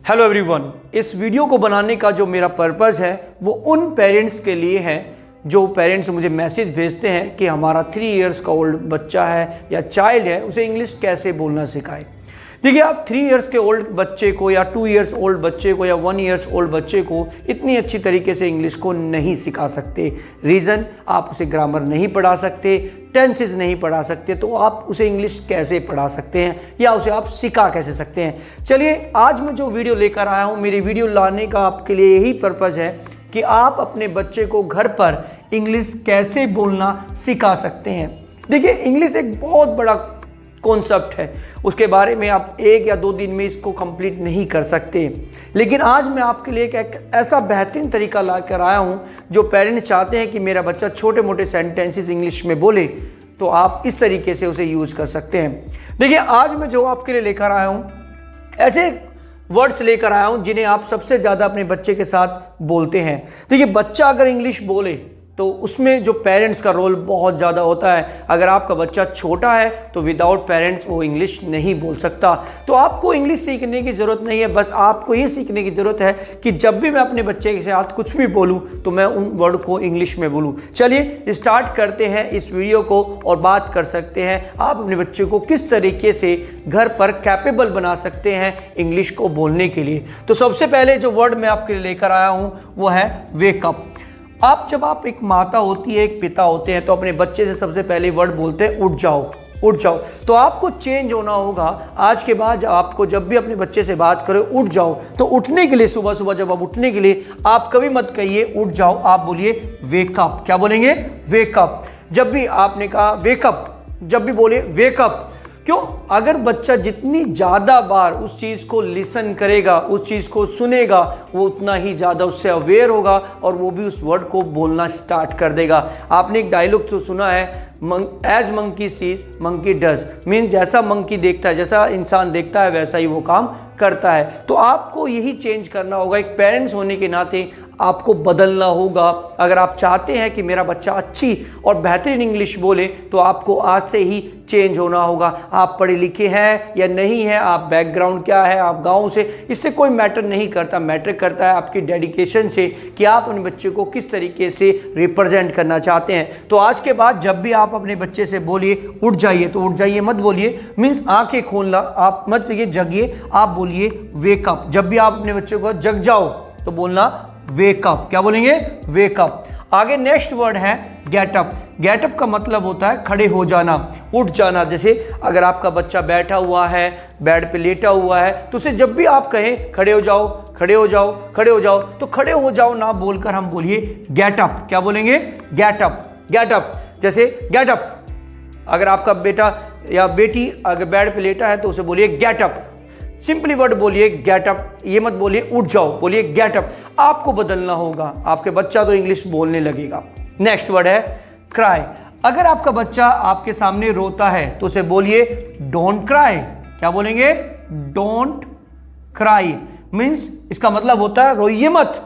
Hello everyone, इस video को बनाने का जो मेरा पर्पज़ है वो उन पेरेंट्स के लिए है जो पेरेंट्स मुझे मैसेज भेजते हैं कि हमारा 3 इयर्स का ओल्ड बच्चा है या चाइल्ड है, उसे इंग्लिश कैसे बोलना सिखाएं। देखिए, आप 3 इयर्स के ओल्ड बच्चे को या 2 इयर्स ओल्ड बच्चे को या 1 इयर्स ओल्ड बच्चे को इतनी अच्छी तरीके से इंग्लिश को नहीं सिखा सकते। रीज़न, आप उसे ग्रामर नहीं पढ़ा सकते, टेंसेस नहीं पढ़ा सकते, तो आप उसे इंग्लिश कैसे पढ़ा सकते हैं या उसे आप सिखा कैसे सकते हैं। चलिए, आज मैं जो वीडियो लेकर आया हूँ, मेरी वीडियो लाने का आपके लिए यही पर्पज़ है कि आप अपने बच्चे को घर पर इंग्लिश कैसे बोलना सिखा सकते हैं। देखिए, इंग्लिश एक बहुत बड़ा कॉन्सेप्ट है, उसके बारे में आप 1 या 2 दिन में इसको कंप्लीट नहीं कर सकते। लेकिन आज मैं आपके लिए एक ऐसा बेहतरीन तरीका ला कर आया हूँ जो पेरेंट्स चाहते हैं कि मेरा बच्चा छोटे मोटे सेंटेंसेस इंग्लिश में बोले, तो आप इस तरीके से उसे यूज़ कर सकते हैं। देखिए, आज मैं जो आपके लिए लेकर आया हूँ, ऐसे वर्ड्स लेकर आया हूँ जिन्हें आप सबसे ज़्यादा अपने बच्चे के साथ बोलते हैं। देखिए, बच्चा अगर इंग्लिश बोले तो उसमें जो पेरेंट्स का रोल बहुत ज़्यादा होता है। अगर आपका बच्चा छोटा है तो विदाउट पेरेंट्स वो इंग्लिश नहीं बोल सकता। तो आपको इंग्लिश सीखने की ज़रूरत नहीं है, बस आपको ये सीखने की ज़रूरत है कि जब भी मैं अपने बच्चे के साथ कुछ भी बोलूँ तो मैं उन वर्ड को इंग्लिश में बोलूँ। चलिए स्टार्ट करते हैं इस वीडियो को और बात कर सकते हैं आप अपने बच्चे को किस तरीके से घर पर कैपेबल बना सकते हैं इंग्लिश को बोलने के लिए। तो सबसे पहले जो वर्ड मैं आपके लिए लेकर आया हूँ वो है वेकअप। जब आप एक माता होती है, एक पिता होते हैं, तो अपने बच्चे से सबसे पहले वर्ड बोलते हैं उठ जाओ, उठ जाओ। तो आपको चेंज होना होगा। आज के बाद आपको जब भी अपने बच्चे से बात करें उठ जाओ, तो उठने के लिए सुबह सुबह जब आप उठने के लिए आप कभी मत कहिए उठ जाओ, आप बोलिए वेकअप। क्या बोलेंगे? वेकअप। जब भी आपने कहा वेकअप, जब भी बोले वेकअप। क्यों? अगर बच्चा जितनी ज़्यादा बार उस चीज़ को लिसन करेगा, उस चीज़ को सुनेगा, वो उतना ही ज़्यादा उससे अवेयर होगा और वो भी उस वर्ड को बोलना स्टार्ट कर देगा। आपने एक डायलॉग तो सुना है, as monkey sees monkey does, mean जैसा मंकी देखता है, जैसा इंसान देखता है वैसा ही वो काम करता है। तो आपको यही चेंज करना होगा। एक पेरेंट्स होने के नाते आपको बदलना होगा। अगर आप चाहते हैं कि मेरा बच्चा अच्छी और बेहतरीन इंग्लिश बोले तो आपको आज से ही चेंज होना होगा। आप पढ़े लिखे हैं या नहीं हैं, आप बैकग्राउंड क्या है, आप गांव से, इससे कोई मैटर नहीं करता। मैटर करता है आपकी डेडिकेशन से कि आप अपने बच्चे को किस तरीके से रिप्रेजेंट करना चाहते हैं। तो आज के बाद जब भी आप अपने बच्चे से बोलिए उठ जाइए, तो उठ जाइए मत बोलिए, मीन्स आंखें खोलना, आप मत ये जगिए, आप बोलिए वेकअप। जब भी आप अपने बच्चे को जग जाओ तो बोलना वेकअप। क्या बोलेंगे? वेकअप। आगे नेक्स्ट वर्ड है गेटअप। गेटअप का मतलब होता है खड़े हो जाना, उठ जाना। जैसे अगर आपका बच्चा बैठा हुआ है, बेड पे लेटा हुआ है, तो उसे जब भी आप कहें खड़े हो जाओ, खड़े हो जाओ, खड़े हो जाओ, तो खड़े हो जाओ ना बोलकर हम बोलिए गेटअप। क्या बोलेंगे? गेटअप। गेटअप। जैसे गेटअप। अगर आपका बेटा या बेटी अगर बेड पे लेटा है तो उसे बोलिए गेटअप। सिंपली वर्ड बोलिए गेटअप, ये मत बोलिए उठ जाओ, बोलिए गेटअप। आपको बदलना होगा, आपके बच्चा तो इंग्लिश बोलने लगेगा। नेक्स्ट वर्ड है क्राई। अगर आपका बच्चा आपके सामने रोता है तो उसे बोलिए डोंट क्राई। क्या बोलेंगे? Don't cry. मीन्स इसका मतलब होता है रोइए मत।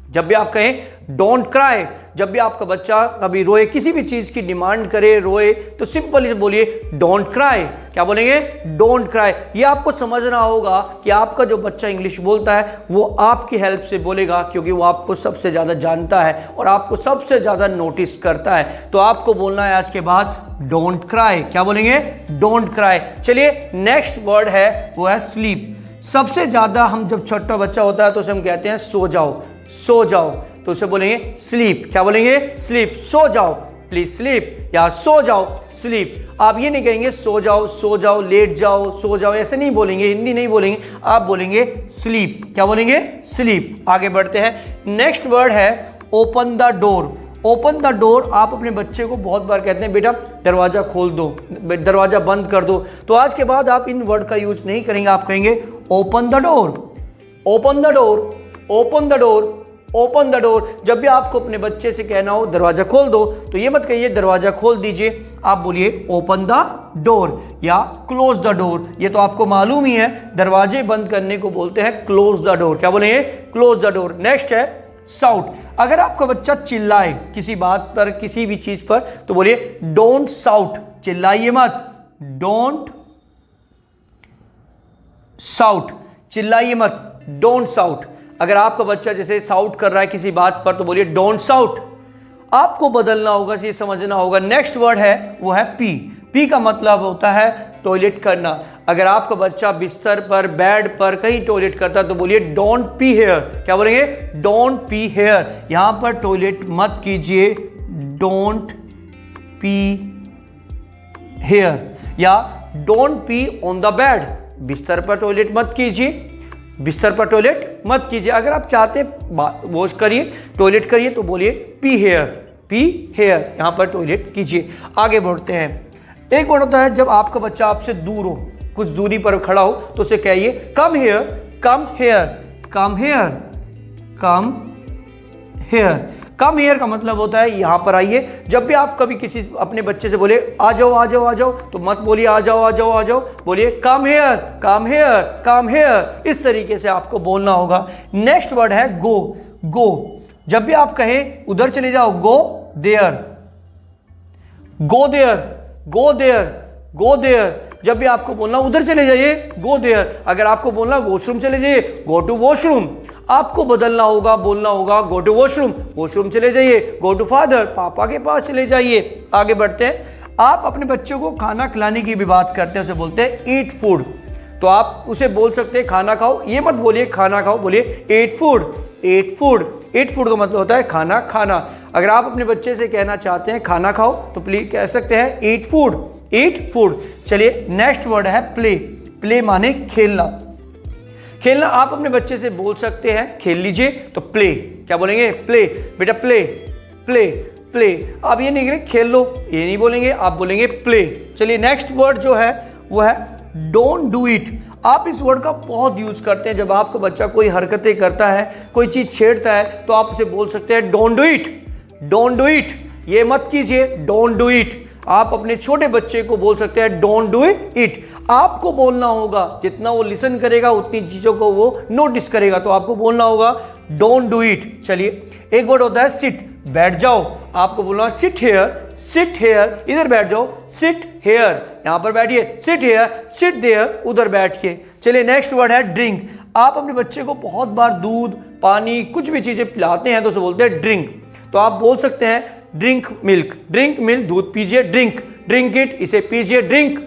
जब भी आप कहें डोंट क्राई, जब भी आपका बच्चा कभी रोए, किसी भी चीज़ की डिमांड करे, रोए, तो सिंपली बोलिए डोंट क्राई। क्या बोलेंगे? Don't cry. ये आपको समझना होगा कि आपका जो बच्चा इंग्लिश बोलता है वो आपकी हेल्प से बोलेगा, क्योंकि वो आपको सबसे ज़्यादा जानता है और आपको सबसे ज़्यादा नोटिस करता है। तो आपको बोलना है आज के बाद डोंट क्राई। क्या बोलेंगे? Don't cry. चलिए नेक्स्ट वर्ड है वो है स्लीप। सबसे ज़्यादा हम जब छोटा बच्चा होता है तो उसे हम कहते हैं सो जाओ, सो जाओ, तो उसे बोलेंगे स्लीप। क्या बोलेंगे? स्लीप। सो जाओ, प्लीज स्लीप, या सो जाओ, स्लीप। आप ये नहीं कहेंगे सो जाओ, सो जाओ, लेट जाओ, सो जाओ, ऐसे नहीं बोलेंगे, हिंदी नहीं बोलेंगे, आप बोलेंगे स्लीप। क्या बोलेंगे? स्लीप। आगे बढ़ते हैं। नेक्स्ट वर्ड है open the door. Open the door. आप अपने बच्चे को बहुत बार कहते हैं बेटा दरवाजा खोल दो, दरवाजा बंद कर दो, तो आज के बाद आप इन वर्ड का यूज नहीं करेंगे, आप कहेंगे open the door, open the door, open the door, open the door. जब भी आपको अपने बच्चे से कहना हो दरवाजा खोल दो, तो ये मत कहिए दरवाजा खोल दीजिए, आप बोलिए ओपन द डोर या क्लोज द डोर। ये तो आपको मालूम ही है, दरवाजे बंद करने को बोलते हैं क्लोज द डोर। क्या बोलेंगे? Close the door. नेक्स्ट है साउट। अगर आपका बच्चा चिल्लाए किसी बात पर, किसी भी चीज पर, तो बोलिए डोंट साउट। चिल्लाइए मत, डोंट साउट। चिल्लाइए मत, डोंट साउट। अगर आपका बच्चा जैसे साउट कर रहा है किसी बात पर तो बोलिए डोंट साउट। आपको बदलना होगा, ये समझना होगा। नेक्स्ट वर्ड है वो है पी। पी का मतलब होता है टॉयलेट करना। अगर आपका बच्चा बिस्तर पर, बेड पर कहीं टॉयलेट करता है तो बोलिए डोंट पी हेयर। क्या बोलेंगे? Don't pee here. यहां पर टॉयलेट मत कीजिए, डोंट पी हेयर, या don't pee on the bed. बिस्तर पर टॉयलेट मत कीजिए, बिस्तर पर टॉयलेट मत कीजिए। अगर आप चाहते वॉश करिए, टॉयलेट करिए तो बोलिए पी हेयर, पी हेयर, यहां पर टॉयलेट कीजिए। आगे बढ़ते हैं। एक वर्ड होता है जब आपका बच्चा आपसे दूर हो, कुछ दूरी पर खड़ा हो तो उसे कहिए come here, come here, come here, come here. Come here का मतलब होता है यहां पर आइए। जब भी आप कभी किसी अपने बच्चे से बोले आ जाओ आ जाओ आ जाओ, तो मत बोलिए आ जाओ आ जाओ आ जाओ, बोलिए come here, come here, come here. इस तरीके से आपको बोलना होगा। नेक्स्ट वर्ड है गो। गो, जब भी आप कहें उधर चले जाओ, go there, go there, go there, go there. जब भी आपको बोलना उधर चले जाइए, गो देयर। अगर आपको बोलना वॉशरूम चले जाइए, गो टू वॉशरूम। आपको बदलना होगा, बोलना होगा गो टू वॉशरूम, वॉशरूम चले जाइए, गो टू फादर, पापा के पास चले जाइए। आगे बढ़ते हैं। आप अपने बच्चों को खाना खिलाने की भी बात करते हैं, उसे बोलते हैं ईट फूड। तो आप उसे बोल सकते हैं खाना खाओ, ये मत बोलिए खाना खाओ, बोलिए eat food, eat food. Eat food का मतलब होता है खाना खाना। अगर आप अपने बच्चे से कहना चाहते हैं खाना खाओ तो प्लीज कह सकते हैं ईट फूड, ईट फूड। चलिए नेक्स्ट वर्ड है प्ले। प्ले माने खेलना। खेलना आप अपने बच्चे से बोल सकते हैं खेल लीजिए तो प्ले। क्या बोलेंगे? प्ले, बेटा प्ले, प्ले, प्ले। आप ये नहीं करें खेल लो, ये नहीं बोलेंगे, आप बोलेंगे प्ले। चलिए नेक्स्ट वर्ड जो है वो है डोंट डू इट। आप इस वर्ड का बहुत यूज करते हैं। जब आपका बच्चा कोई हरकतें करता है, कोई चीज छेड़ता है तो आप उसे बोल सकते हैं don't do it, don't do it, ये मत कीजिए, डोंट डू इट। आप अपने छोटे बच्चे को बोल सकते हैं डोंट डू इट। आपको बोलना होगा, जितना वो लिसन करेगा उतनी चीजों को वो नोटिस करेगा, तो आपको बोलना होगा डोंट डू इट। चलिए एक वर्ड होता है सिट, बैठ जाओ। आपको बोलना सिट हेयर, सिट हेयर, इधर बैठ जाओ, सिट हेयर, यहां पर बैठिए, सिट हेयर, सिट देयर, उधर बैठिए। चलिए नेक्स्ट वर्ड है ड्रिंक। आप अपने बच्चे को बहुत बार दूध, पानी, कुछ भी चीजें पिलाते हैं तो उसे बोलते हैं ड्रिंक। तो आप बोल सकते हैं ड्रिंक मिल्क, ड्रिंक मिल्क, दूध पीजिए, ड्रिंक, ड्रिंक इट, इसे पीजिए, ड्रिंक।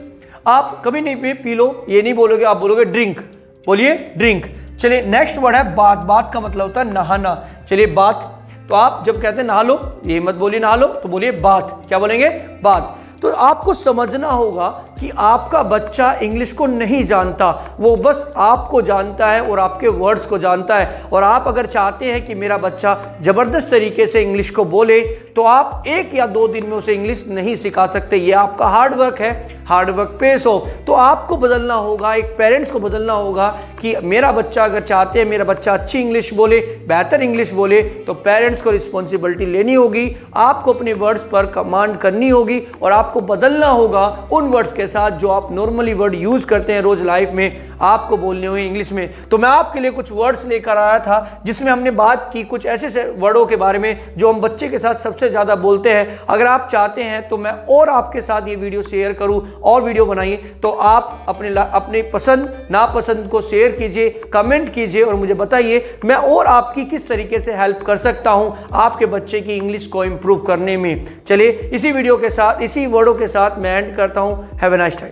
आप कभी नहीं पी लो, ये नहीं बोलोगे, आप बोलोगे ड्रिंक, बोलिए ड्रिंक। चलिए नेक्स्ट वर्ड है बात। बात का मतलब होता है नहाना। चलिए बात, तो आप जब कहते हैं नहा लो, ये मत बोलिए नहा लो, तो बोलिए बात। क्या बोलेंगे? बात। तो आपको समझना होगा कि आपका बच्चा इंग्लिश को नहीं जानता, वो बस आपको जानता है और आपके वर्ड्स को जानता है। और आप अगर चाहते हैं कि मेरा बच्चा ज़बरदस्त तरीके से इंग्लिश को बोले तो आप 1 या 2 दिन में उसे इंग्लिश नहीं सिखा सकते। ये आपका हार्ड वर्क है, हार्ड वर्क पेस ऑफ। तो आपको बदलना होगा, एक पेरेंट्स को बदलना होगा कि मेरा बच्चा अगर चाहते हैं मेरा बच्चा अच्छी इंग्लिश बोले, बेहतर इंग्लिश बोले, तो पेरेंट्स को रिस्पॉन्सिबिलिटी लेनी होगी। आपको अपने वर्ड्स पर कमांड करनी होगी और आपको बदलना होगा उन वर्ड्स के साथ जो आप नॉर्मली वर्ड यूज करते हैं रोज लाइफ में, आपको बोलने हुए इंग्लिश में। तो मैं आपके लिए कुछ वर्ड्स लेकर आया था जिसमें हमने बात की कुछ ऐसे वर्डों के बारे में जो हम बच्चे के साथ सबसे ज्यादा बोलते हैं। अगर आप चाहते हैं तो मैं और आपके साथ ये वीडियो शेयर करूं और वीडियो बनाइए, तो आप अपने पसंद नापसंद को शेयर कीजिए, कमेंट कीजिए और मुझे बताइए मैं और आपकी किस तरीके से हेल्प कर सकता हूं आपके बच्चे की इंग्लिश को इंप्रूव करने में। चलिए इसी वीडियो के साथ, इसी वर्डों के साथ मैं एंड करता हूं। Have a nice time.